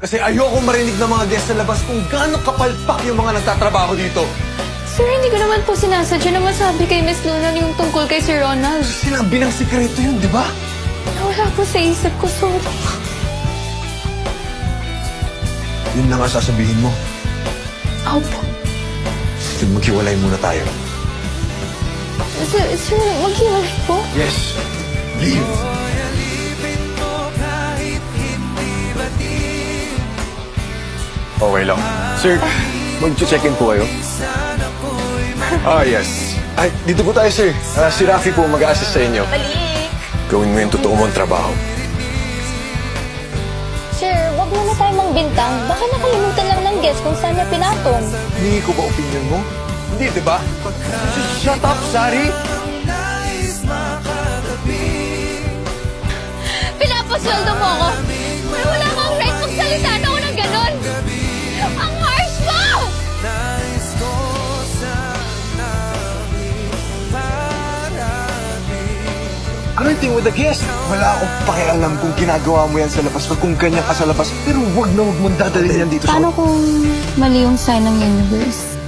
Kasi ayokong marinig ng mga guests sa labas kung gaano kapalpak yung mga nagtatrabaho dito. Sir, hindi ko naman po sinasadya na masabi kay Miss Luna yung tungkol kay Sir Ronald. Sinabi ng sikreto yun, di ba? Nawala po sa isip ko, sorry. Yun lang ang sasabihin mo. Opo. Then maghiwalay muna tayo. Sir, maghiwalay po? Yes. Leave. Okay lang. Sir, mag-check-in po kayo. Yes. Ay, dito po tayo, sir. Si Rafi po mag-a-assist sa inyo. Balik! Gawin mo yung totoo mong trabaho. Sir, wag mo na tayo mangbintang. Baka nakalimutan lang ng guest kung saan niya pinatong. Hindi ko ba opinion mo? Hindi, di ba? Shut up, Sari! Pinapasweldo mo ako. Pero wala kang right magsalita na ako ng ganon. Ang harsh mo! Ano yung thing with the guest? Wala akong pakialam kung ginagawa mo yan sa labas o kung ganyan ka sa labas. Pero wag na wag mong dadalhin yan dito sa... Paano kung mali yung sign ng universe?